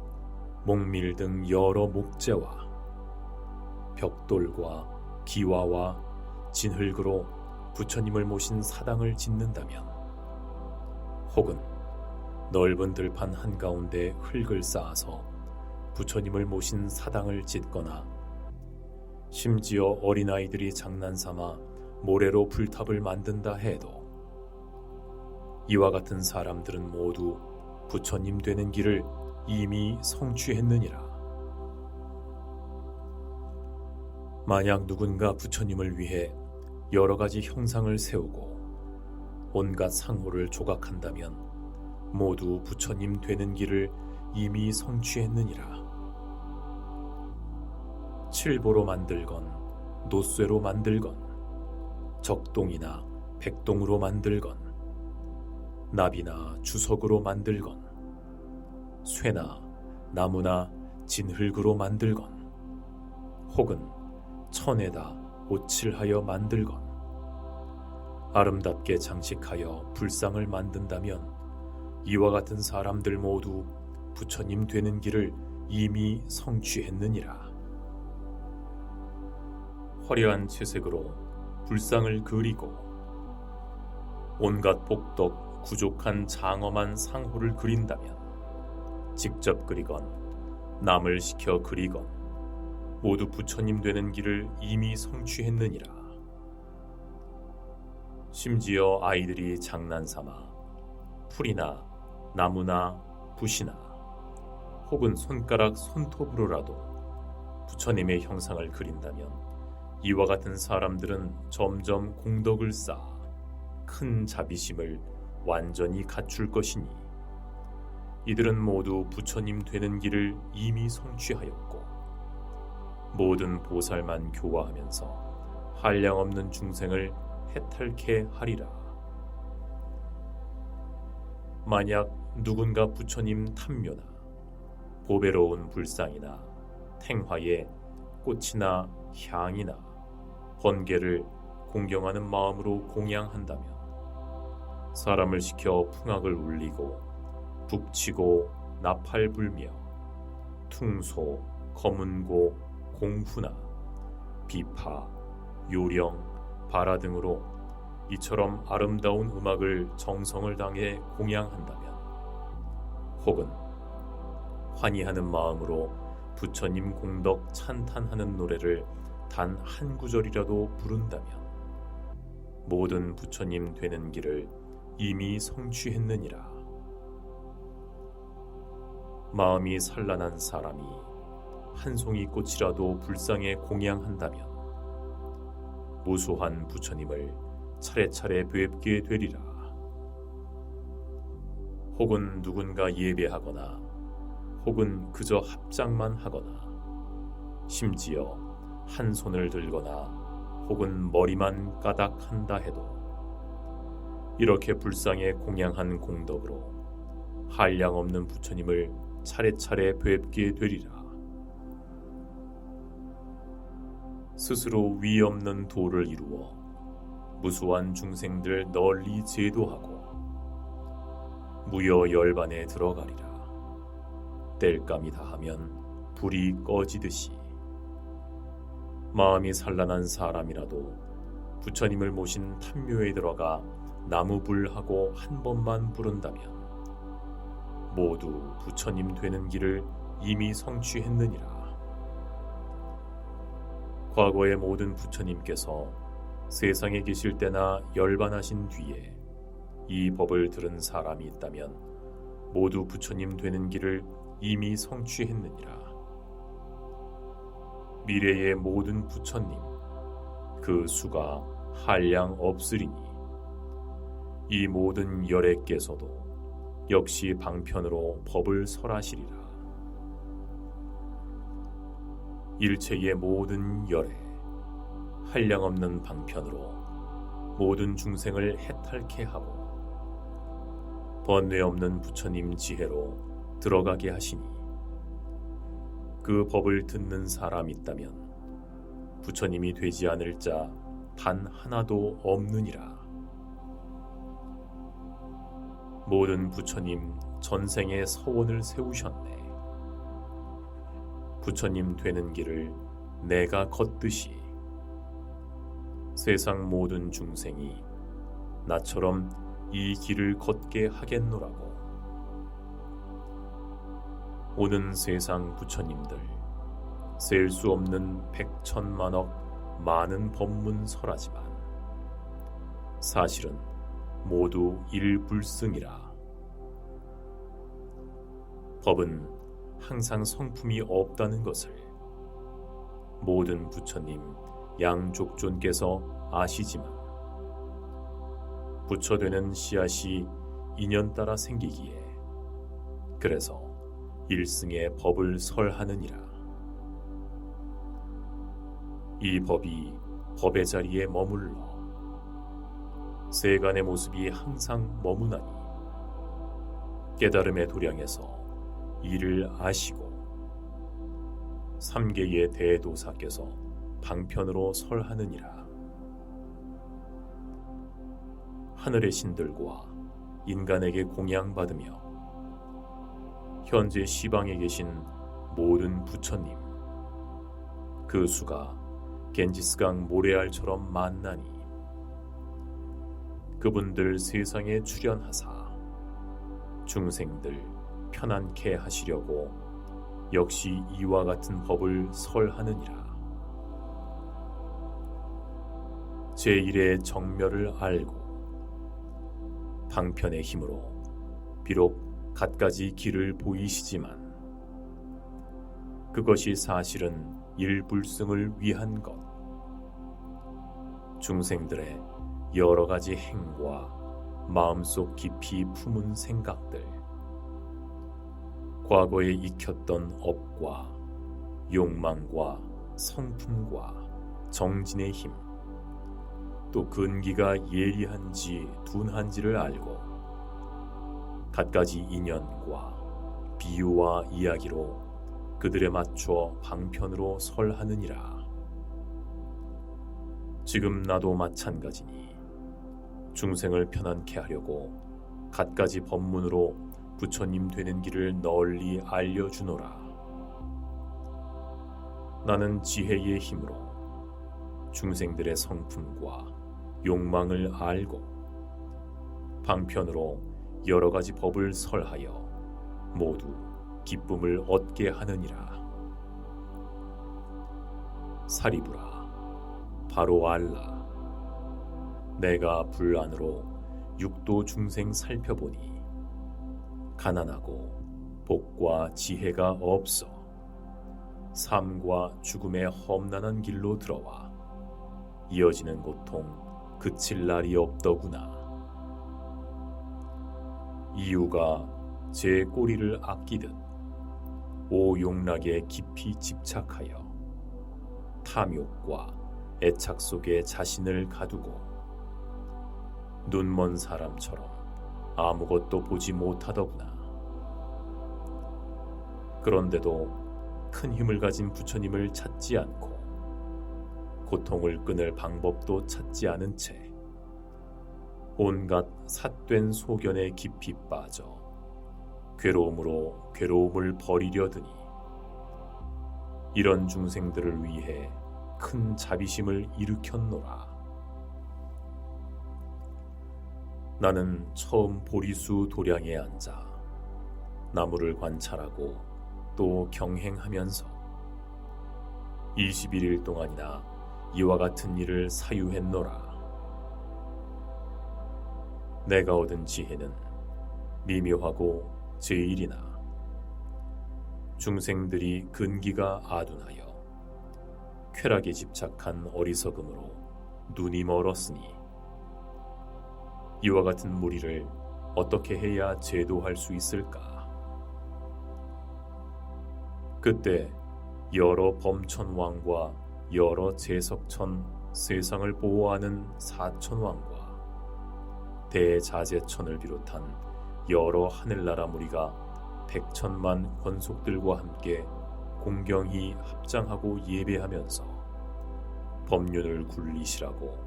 목밀 등 여러 목재와 벽돌과 기와와 진흙으로 부처님을 모신 사당을 짓는다면 혹은 넓은 들판 한가운데 흙을 쌓아서 부처님을 모신 사당을 짓거나 심지어 어린아이들이 장난삼아 모래로 불탑을 만든다 해도 이와 같은 사람들은 모두 부처님 되는 길을 이미 성취했느니라. 만약 누군가 부처님을 위해 여러 가지 형상을 세우고 온갖 상호를 조각한다면 모두 부처님 되는 길을 이미 성취했느니라. 칠보로 만들건 노쇠로 만들건 적동이나 백동으로 만들건 납이나 주석으로 만들건 쇠나 나무나 진흙으로 만들건 혹은 천에다 오칠하여 만들건 아름답게 장식하여 불상을 만든다면 이와 같은 사람들 모두 부처님 되는 길을 이미 성취했느니라. 화려한 채색으로 불상을 그리고 온갖 복덕 구족한 장엄한 상호를 그린다면 직접 그리건 남을 시켜 그리건 모두 부처님 되는 길을 이미 성취했느니라. 심지어 아이들이 장난삼아 풀이나 나무나 붓이나 혹은 손가락 손톱으로라도 부처님의 형상을 그린다면 이와 같은 사람들은 점점 공덕을 쌓아 큰 자비심을 완전히 갖출 것이니 이들은 모두 부처님 되는 길을 이미 성취하였고 모든 보살만 교화하면서 한량없는 중생을 해탈케 하리라. 만약 누군가 부처님 탐묘나 보배로운 불상이나 탱화에 꽃이나 향이나 번개를 공경하는 마음으로 공양한다면 사람을 시켜 풍악을 울리고 북치고 나팔 불며 퉁소, 검은고, 공후나 비파, 요령, 바라 등으로 이처럼 아름다운 음악을 정성을 당해 공양한다면 혹은 환희하는 마음으로 부처님 공덕 찬탄하는 노래를 단 한 구절이라도 부른다면 모든 부처님 되는 길을 이미 성취했느니라. 마음이 산란한 사람이 한 송이 꽃이라도 불상에 공양한다면 무수한 부처님을 차례차례 뵙게 되리라. 혹은 누군가 예배하거나 혹은 그저 합장만 하거나 심지어 한 손을 들거나 혹은 머리만 까닥한다 해도 이렇게 불상에 공양한 공덕으로 한량없는 부처님을 차례차례 뵙게 되리라. 스스로 위 없는 도를 이루어 무수한 중생들 널리 제도하고 무여 열반에 들어가리라. 땔감이 다하면 불이 꺼지듯이 마음이 산란한 사람이라도 부처님을 모신 탐묘에 들어가 나무불하고 한 번만 부른다면 모두 부처님 되는 길을 이미 성취했느니라. 과거의 모든 부처님께서 세상에 계실 때나 열반하신 뒤에 이 법을 들은 사람이 있다면 모두 부처님 되는 길을 이미 성취했느니라. 미래의 모든 부처님 그 수가 한량 없으리니 이 모든 열애께서도 역시 방편으로 법을 설하시리라. 일체의 모든 열애 한량없는 방편으로 모든 중생을 해탈케 하고 번뇌 없는 부처님 지혜로 들어가게 하시니 그 법을 듣는 사람이 있다면 부처님이 되지 않을 자 단 하나도 없느니라. 모든 부처님 전생에 서원을 세우셨네. 부처님 되는 길을 내가 걷듯이 세상 모든 중생이 나처럼 이 길을 걷게 하겠노라고. 오는 세상 부처님들 셀 수 없는 백천만억 많은 법문 설하지만 사실은 모두 일불승이라. 법은 항상 성품이 없다는 것을 모든 부처님 양족존께서 아시지만 부처되는 씨앗이 인연 따라 생기기에 그래서 일승의 법을 설하느니라. 이 법이 법의 자리에 머물러 세간의 모습이 항상 머무나니 깨달음의 도량에서 이를 아시고 삼계의 대도사께서 방편으로 설하느니라. 하늘의 신들과 인간에게 공양받으며 현재 시방에 계신 모든 부처님 그 수가 겐지스강 모래알처럼 많나니 그분들 세상에 출현하사 중생들 편안케 하시려고 역시 이와 같은 법을 설하느니라. 제1의 정멸을 알고 방편의 힘으로 비록 갖가지 길을 보이시지만 그것이 사실은 일불승을 위한 것, 중생들의 여러 가지 행과 마음속 깊이 품은 생각들, 과거에 익혔던 업과 욕망과 성품과 정진의 힘, 또 근기가 예리한지 둔한지를 알고 갖가지 인연과 비유와 이야기로 그들에 맞춰 방편으로 설하느니라. 지금 나도 마찬가지니 중생을 편안케 하려고 갖가지 법문으로 부처님 되는 길을 널리 알려주노라. 나는 지혜의 힘으로 중생들의 성품과 욕망을 알고 방편으로 여러 가지 법을 설하여 모두 기쁨을 얻게 하느니라. 사리부라, 바로 알라. 내가 불 안으로 육도 중생 살펴보니 가난하고 복과 지혜가 없어 삶과 죽음의 험난한 길로 들어와 이어지는 고통 그칠 날이 없더구나. 이유가 제 꼬리를 아끼듯 오용락에 깊이 집착하여 탐욕과 애착 속에 자신을 가두고 눈먼 사람처럼 아무것도 보지 못하더구나. 그런데도 큰 힘을 가진 부처님을 찾지 않고 고통을 끊을 방법도 찾지 않은 채 온갖 삿된 소견에 깊이 빠져 괴로움으로 괴로움을 버리려 드니 이런 중생들을 위해 큰 자비심을 일으켰노라. 나는 처음 보리수 도량에 앉아 나무를 관찰하고 또 경행하면서 21일 동안이나 이와 같은 일을 사유했노라. 내가 얻은 지혜는 미묘하고 제일이나 중생들이 근기가 아둔하여 쾌락에 집착한 어리석음으로 눈이 멀었으니 이와 같은 무리를 어떻게 해야 제도할 수 있을까? 그때 여러 범천왕과 여러 제석천 세상을 보호하는 사천왕과 대자재천을 비롯한 여러 하늘나라 무리가 100천만 권속들과 함께 공경히 합장하고 예배하면서 법륜을 굴리시라고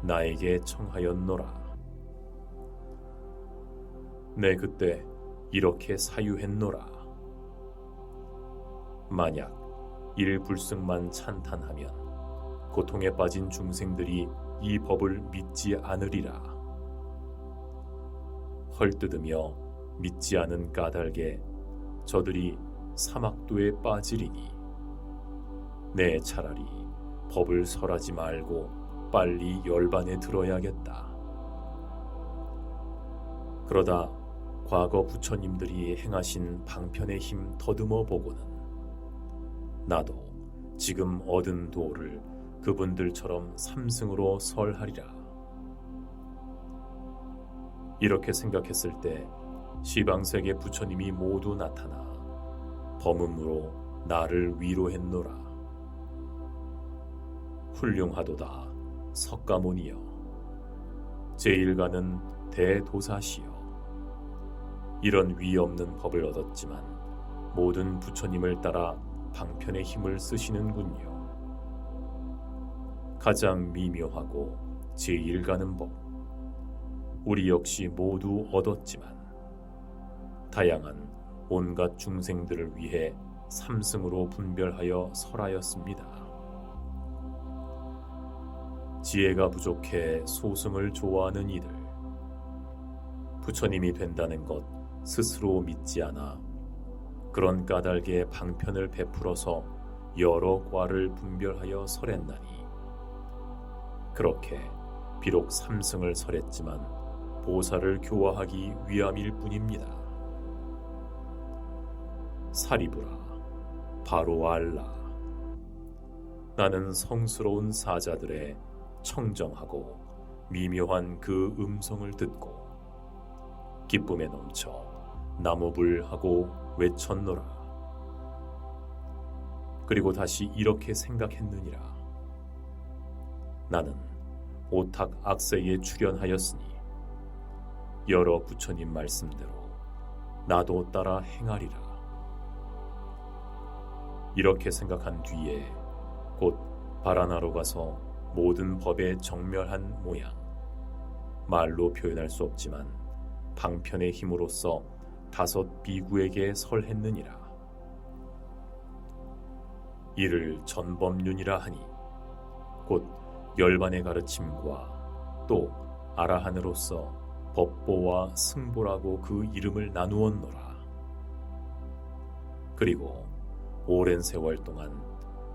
나에게 청하였노라. 내 그때 이렇게 사유했노라. 만약 일불승만 찬탄하면 고통에 빠진 중생들이 이 법을 믿지 않으리라. 헐뜯으며 믿지 않은 까닭에 저들이 사막도에 빠지리니 내 차라리 법을 설하지 말고 빨리 열반에 들어야겠다. 그러다 과거 부처님들이 행하신 방편의 힘 더듬어 보고는 나도 지금 얻은 도를 그분들처럼 삼승으로 설하리라. 이렇게 생각했을 때 시방세계 부처님이 모두 나타나 범음으로 나를 위로했노라. 훌륭하도다 석가모니여, 제1가는 대도사시여. 이런 위 없는 법을 얻었지만 모든 부처님을 따라 방편의 힘을 쓰시는군요. 가장 미묘하고 제1가는 법, 우리 역시 모두 얻었지만 다양한 온갖 중생들을 위해 삼승으로 분별하여 설하였습니다. 지혜가 부족해 소승을 좋아하는 이들, 부처님이 된다는 것 스스로 믿지 않아 그런 까닭에 방편을 베풀어서 여러 과를 분별하여 설했나니 그렇게 비록 삼승을 설했지만 보살을 교화하기 위함일 뿐입니다. 사리부라, 바로 알라. 나는 성스러운 사자들의 청정하고 미묘한 그 음성을 듣고 기쁨에 넘쳐 나무불하고 외쳤노라. 그리고 다시 이렇게 생각했느니라. 나는 오탁 악세에 출연하였으니 여러 부처님 말씀대로 나도 따라 행하리라. 이렇게 생각한 뒤에 곧 바라나로 가서 모든 법에 정멸한 모양, 말로 표현할 수 없지만 방편의 힘으로써 5 비구에게 설했느니라. 이를 전법륜이라 하니 곧 열반의 가르침과 또 아라한으로서 법보와 승보라고 그 이름을 나누었노라. 그리고 오랜 세월 동안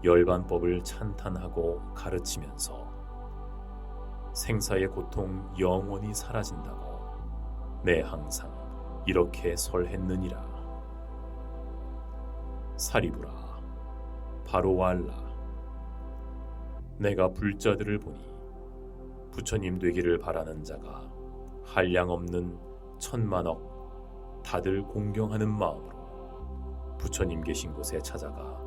열반법을 찬탄하고 가르치면서 생사의 고통 영원히 사라진다고 내 항상 이렇게 설했느니라. 사리부라, 바로 알라. 내가 불자들을 보니 부처님 되기를 바라는 자가 한량없는 천만억 다들 공경하는 마음으로 부처님 계신 곳에 찾아가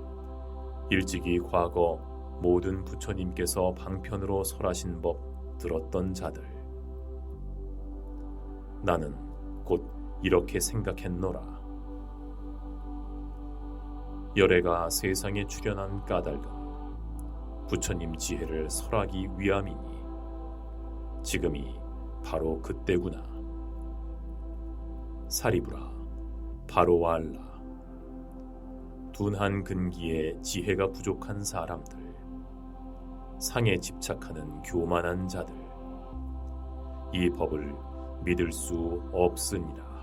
일찍이 과거 모든 부처님께서 방편으로 설하신 법 들었던 자들, 나는 곧 이렇게 생각했노라. 열애가 세상에 출현한 까닭은 부처님 지혜를 설하기 위함이니 지금이 바로 그때구나. 사리부라, 바로 알라. 둔한 근기에 지혜가 부족한 사람들, 상에 집착하는 교만한 자들, 이 법을 믿을 수 없으니라.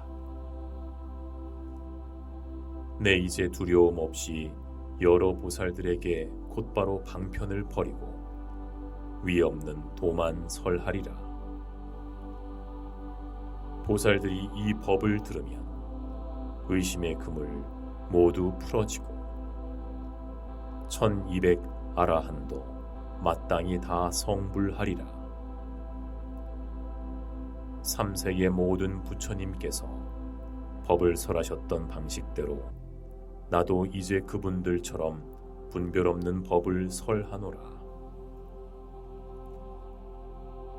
내 이제 두려움 없이 여러 보살들에게 곧바로 방편을 버리고 위 없는 도만 설하리라. 보살들이 이 법을 들으면 의심의 금을 모두 풀어지고 1200 아라한도 마땅히 다 성불하리라. 3세의 모든 부처님께서 법을 설하셨던 방식대로 나도 이제 그분들처럼 분별 없는 법을 설하노라.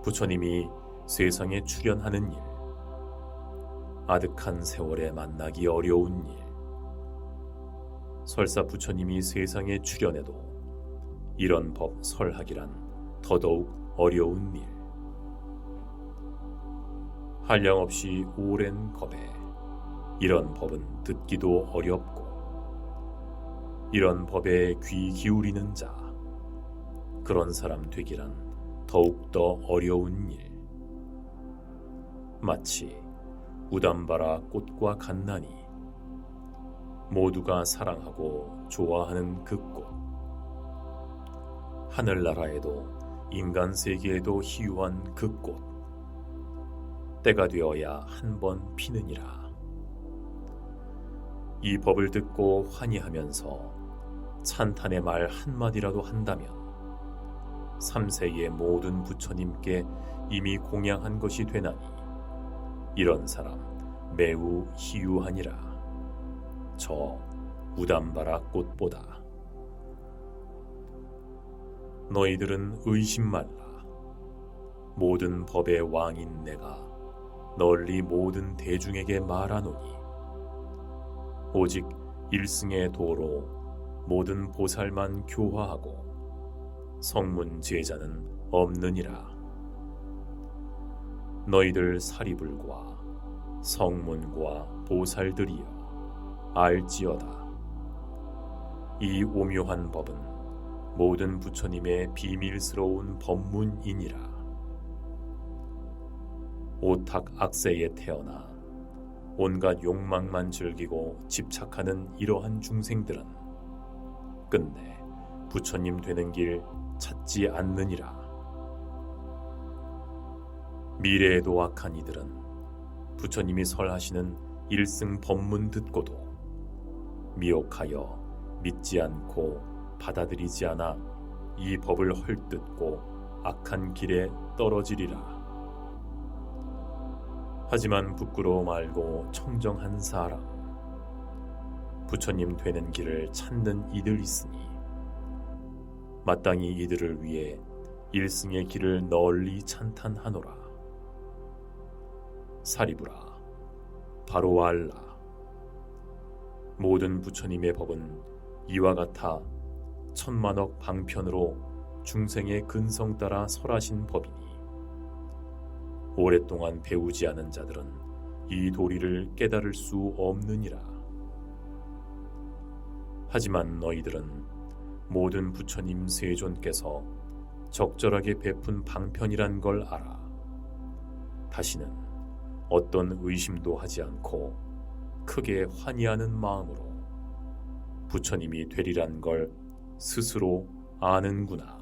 부처님이 세상에 출현하는 일, 아득한 세월에 만나기 어려운 일, 설사 부처님이 세상에 출현해도 이런 법 설하기란 더더욱 어려운 일, 한량없이 오랜 겁에 이런 법은 듣기도 어렵고 이런 법에 귀 기울이는 자, 그런 사람 되기란 더욱더 어려운 일. 마치 우담바라 꽃과 같나니 모두가 사랑하고 좋아하는 그 꽃, 하늘나라에도 인간 세계에도 희유한 그 꽃, 때가 되어야 한 번 피느니라. 이 법을 듣고 환희하면서 찬탄의 말 한마디라도 한다면 3세의 모든 부처님께 이미 공양한 것이 되나니 이런 사람 매우 희유하니라. 저 우담바라 꽃보다. 너희들은 의심 말라. 모든 법의 왕인 내가 널리 모든 대중에게 말하노니 오직 일승의 도로 모든 보살만 교화하고 성문 제자는 없느니라. 너희들 사리불과 성문과 보살들이여 알지어다. 이 오묘한 법은 모든 부처님의 비밀스러운 법문이니라. 오탁 악세에 태어나 온갖 욕망만 즐기고 집착하는 이러한 중생들은 끝내 부처님 되는 길 찾지 않느니라. 미래에도 악한 이들은 부처님이 설하시는 일승 법문 듣고도 미혹하여 믿지 않고 받아들이지 않아 이 법을 헐뜯고 악한 길에 떨어지리라. 하지만 부끄러워 말고 청정한 사람, 부처님 되는 길을 찾는 이들 있으니 마땅히 이들을 위해 일승의 길을 널리 찬탄하노라. 사리부라, 바로 알라. 모든 부처님의 법은 이와 같아 천만억 방편으로 중생의 근성 따라 설하신 법이니 오랫동안 배우지 않은 자들은 이 도리를 깨달을 수 없느니라. 하지만 너희들은 모든 부처님 세존께서 적절하게 베푼 방편이란 걸 알아. 다시는 어떤 의심도 하지 않고 크게 환희하는 마음으로 부처님이 되리란 걸 스스로 아는구나.